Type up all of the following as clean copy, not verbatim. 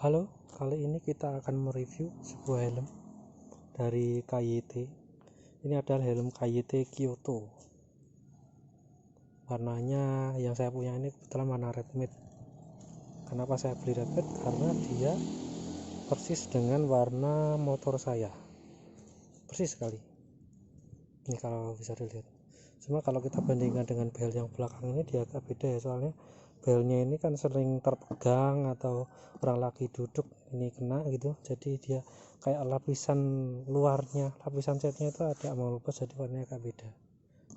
Halo, kali ini kita akan mereview sebuah helm dari KYT. Ini adalah helm KYT Kyoto. Warnanya yang saya punya ini kebetulan warna red matte. Kenapa saya beli red matte? Karena dia persis dengan warna motor saya. Persis sekali. Ini kalau bisa dilihat. Cuma kalau kita bandingkan dengan bel yang belakang ini dia agak beda ya, soalnya belnya ini kan sering terpegang atau orang lagi duduk ini kena gitu, jadi dia kayak lapisan luarnya, lapisan catnya itu ada mau lepas, jadi warnanya agak beda.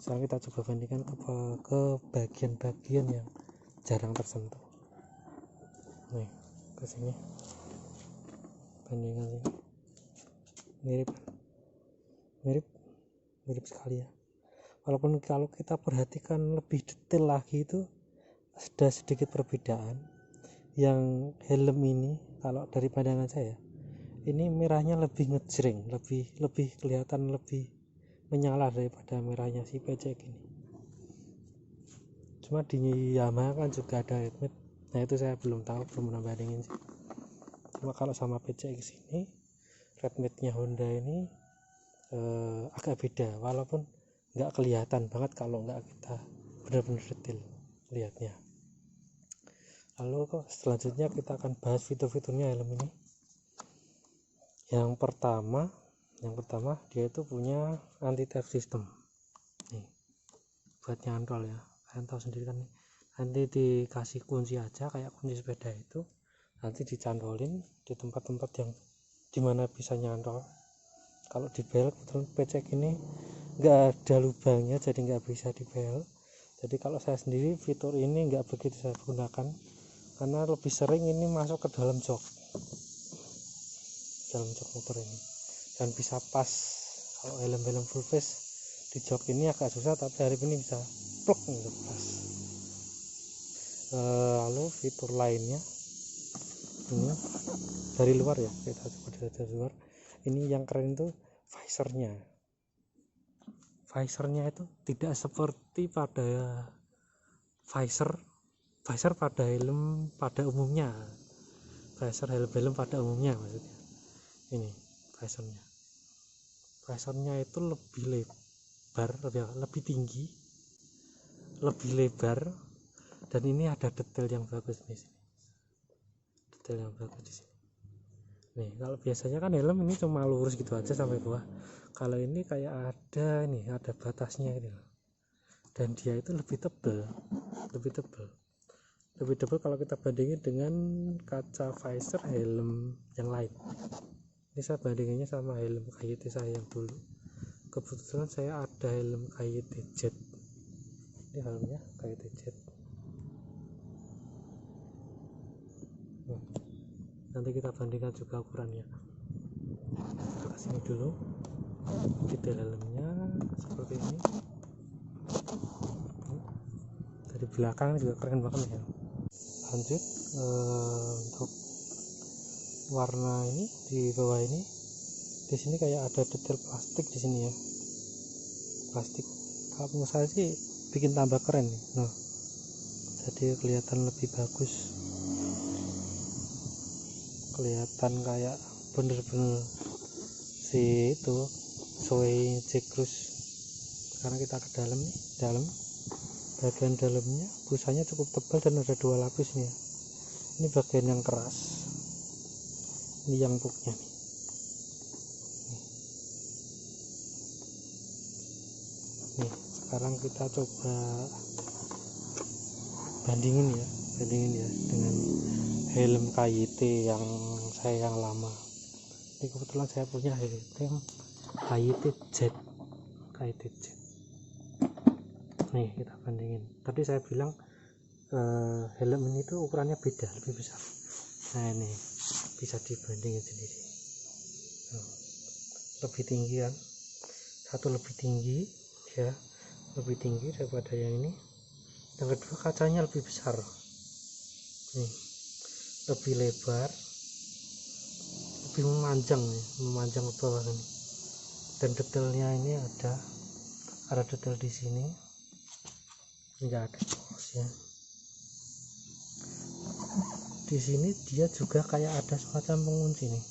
Sekarang kita coba bandingkan ke bagian-bagian yang jarang tersentuh. Nih ke sini, bandingkan sini, mirip sekali ya. Walaupun kalau kita perhatikan lebih detail lagi itu ada sedikit perbedaan. Yang helm ini kalau dari pandangan saya ini merahnya lebih ngejreng, lebih kelihatan lebih menyala daripada merahnya si PCX ini. Cuma di Yamaha kan juga ada red matte, nah itu saya belum tahu, belum pernah bandingin sih. Cuma kalau sama PCX ini red matte nya Honda ini agak beda, walaupun nggak kelihatan banget kalau nggak kita benar-benar detail lihatnya. Lalu selanjutnya kita akan bahas fitur-fiturnya helm ini. Yang pertama dia itu punya anti theft system. Nih, buat nyantol ya. Kalian tahu sendiri kan nih. Nanti dikasih kunci aja kayak kunci sepeda itu. Nanti dicantolin di tempat-tempat yang dimana bisa nyantol. Kalau di bel kebetulan PCX ini nggak ada lubangnya, jadi nggak bisa di bel. Jadi kalau saya sendiri fitur ini nggak begitu saya gunakan, karena lebih sering ini masuk ke dalam jok motor ini, dan bisa pas. Kalau helm full face di jok ini agak susah, tapi hari ini bisa pluk gitu pas. Lalu fitur lainnya ini dari luar ya, kita coba dari luar. Ini yang keren itu visornya itu tidak seperti pada visor pada helm pada umumnya, helm pada umumnya maksudnya. Ini visornya itu lebih lebar, lebih tinggi, lebih lebar, dan ini ada detail yang bagus di sini. Nih, kalau biasanya kan helm ini cuma lurus gitu aja sampai bawah. Kalau ini kayak ada batasnya ini, dan dia itu lebih tebal kalau kita bandingin dengan kaca visor helm yang lain. Ini saya bandinginnya sama helm KYT saya yang dulu. Kebetulan saya ada helm KYT Jet. Ini helmnya KYT Jet. Nanti kita bandingkan juga ukurannya. Kita kesini dulu. Detail helmnya seperti ini. Dari belakang juga keren banget ya. Lanjut untuk warna ini di bawah ini, di sini kayak ada detail plastik di sini ya, plastik. Kalau menurut saya sih bikin tambah keren nih. Nah, jadi kelihatan lebih bagus, kelihatan kayak bener-bener si itu Zoe J-Cruise. Sekarang kita ke dalam nih, bagian dalamnya busanya cukup tebal dan ada 2 lapis nih ya. Ini bagian yang keras, ini yang empuknya nih. Nih, sekarang kita coba bandingin ya dengan helm KYT yang saya yang lama. Ini kebetulan saya punya helm KYT Jet. Nih, kita bandingin. Tadi saya bilang helm ini tuh ukurannya beda, lebih besar. Nah, ini bisa dibandingin sendiri. Lebih tinggi kan, satu lebih tinggi ya, lebih tinggi daripada yang ini. Yang kedua kacanya lebih besar nih, lebih lebar, lebih memanjang ke bawah ini. Dan detailnya ini ada detail di sini, enggak ada ya. Di di sini dia juga kayak ada semacam pengunci nih.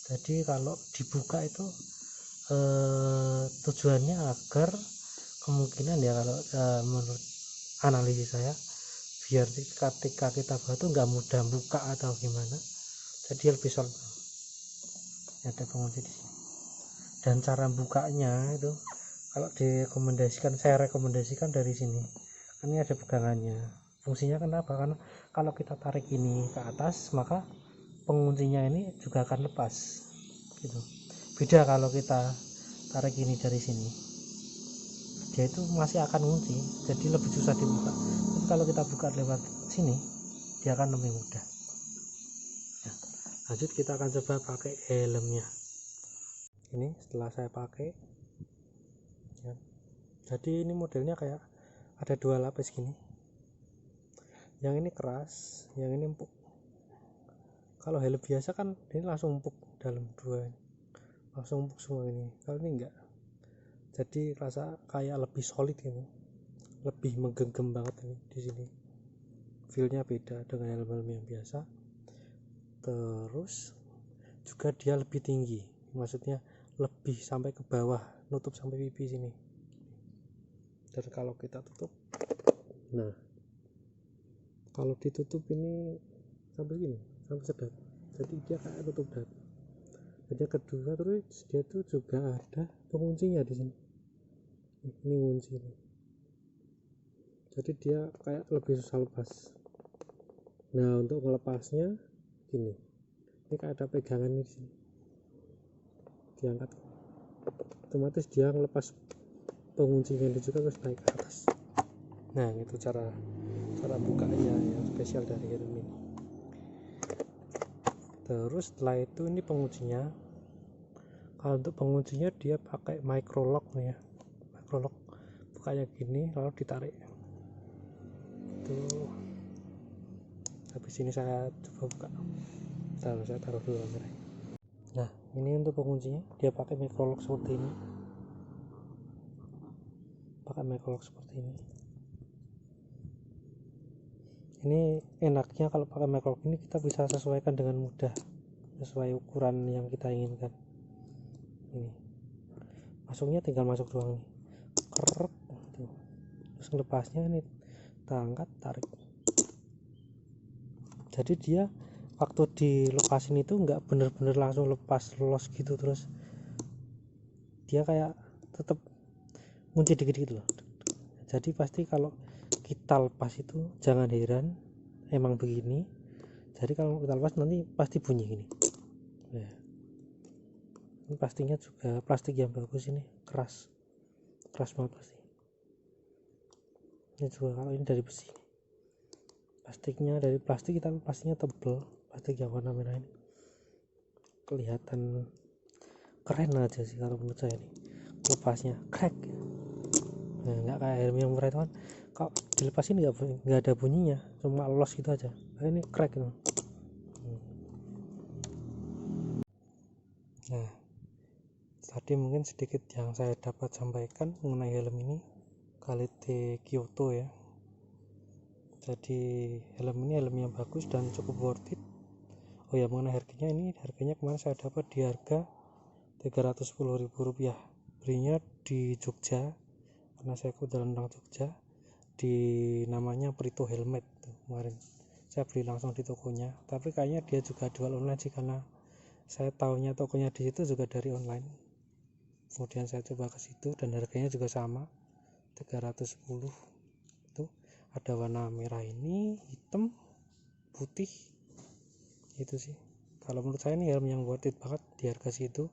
Jadi kalau dibuka itu tujuannya agar kemungkinan ya kalau menurut analisis saya, biar ketika kita buat tuh nggak mudah buka atau gimana, jadi lebih solid. Ada pengunci di sini. Dan cara bukanya itu kalau saya rekomendasikan dari sini. Ini ada pegangannya. Fungsinya kenapa? Karena kalau kita tarik ini ke atas, maka penguncinya ini juga akan lepas. Gitu. Beda kalau kita tarik ini dari sini, dia itu masih akan ngunci, jadi lebih susah dibuka. Tapi kalau kita buka lewat sini, dia akan lebih mudah. Ya. Lanjut kita akan coba pakai helmnya. Ini setelah saya pakai, ya. Jadi ini modelnya kayak ada 2 lapis gini. Yang ini keras, yang ini empuk. Kalau helm biasa kan ini langsung empuk dalam 2, langsung empuk semua ini. Kalau ini enggak, jadi rasa kayak lebih solid gitu, lebih menggenggam banget ini di sini. Feelnya beda dengan helm-helm yang biasa. Terus juga dia lebih tinggi, maksudnya lebih sampai ke bawah, nutup sampai pipi sini. Dan kalau kita tutup, nah kalau ditutup ini sampai gini, sampai sedap. Jadi dia kayak tutup dada. Dan yang kedua, terus dia tuh juga ada penguncinya di sini. Ini kunci ini. Jadi dia kayak lebih susah lepas. Nah, untuk melepasnya gini. Ini kayak ada pegangan di sini. Diangkat. Otomatis dia ngelepas penguncinya ini juga terus naik ke atas. Nah, itu cara bukanya yang spesial dari helm ini. Terus setelah itu ini penguncinya. Kalau untuk penguncinya dia pakai micro lock nih ya. Micro lock bukanya gini lalu ditarik. Tuh. Habis ini saya coba buka. Saya taruh dulu kameranya. Nah, ini untuk penguncinya dia pakai micro lock seperti ini. Pakai micro lock seperti ini. Ini enaknya kalau pakai micro lock ini kita bisa sesuaikan dengan mudah sesuai ukuran yang kita inginkan. Ini masuknya tinggal masuk doang nih, kerek gitu. Terus lepasnya ini kita angkat, tarik. Jadi dia waktu dilepasin itu nggak bener-bener langsung lepas los gitu, terus dia kayak tetap kunci dikit-dikit loh. Jadi pasti kalau kita lepas itu jangan heran, emang begini. Jadi kalau kita lepas nanti pasti bunyi gini. Nah, ini pastinya juga plastik yang bagus, ini keras banget pasti. Ini juga kalau ini dari besi, plastiknya dari plastik, tapi pastinya tebal, plastik yang warna merah ini kelihatan keren aja sih kalau menurut saya. Ini lepasnya crack. Nah, nggak kayak helm yang murah itu kan kalau dilepasin nggak ada bunyinya, cuma los gitu aja. Nah, ini crack gitu. Nah, tadi mungkin sedikit yang saya dapat sampaikan mengenai helm ini Quality Kyoto ya. Jadi helm ini helm yang bagus dan cukup worth it. Oh ya, mengenai harganya, ini harganya kemarin saya dapat di harga Rp310.000. Belinya di Jogja, karena saya kebetulan orang Jogja, di namanya Prito Helmet. Kemarin saya beli langsung di tokonya, tapi kayaknya dia juga jual online sih, karena saya tahunya tokonya di situ juga dari online. Kemudian saya coba ke situ dan harganya juga sama, 310. Itu ada warna merah ini, hitam, putih. Itu sih kalau menurut saya ini helm yang worth it banget di harga situ.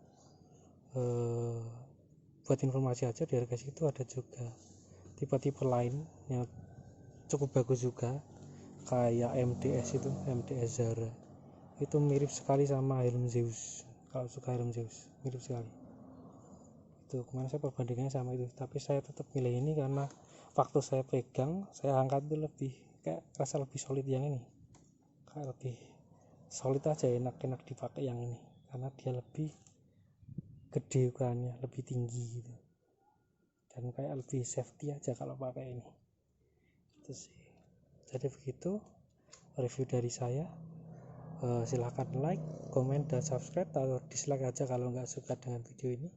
Buat informasi aja, di harga situ ada juga tipe-tipe lain yang cukup bagus juga, kayak MDS Zara. Itu mirip sekali sama helm Zeus. Kalau suka helm Zeus, mirip sekali. Itu kemarin saya perbandingannya sama itu, tapi saya tetap milih ini karena waktu saya pegang, saya angkat itu lebih kayak rasa lebih solid yang ini, kayak lebih solid aja, enak dipakai yang ini karena dia lebih gede ukurannya, lebih tinggi gitu, dan kayak lebih safety aja kalau pakai ini. Itu sih. Jadi begitu review dari saya. Silahkan like, komen, dan subscribe, atau dislike aja kalau nggak suka dengan video ini.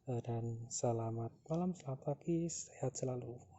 Dan selamat malam, selamat pagi, sehat selalu.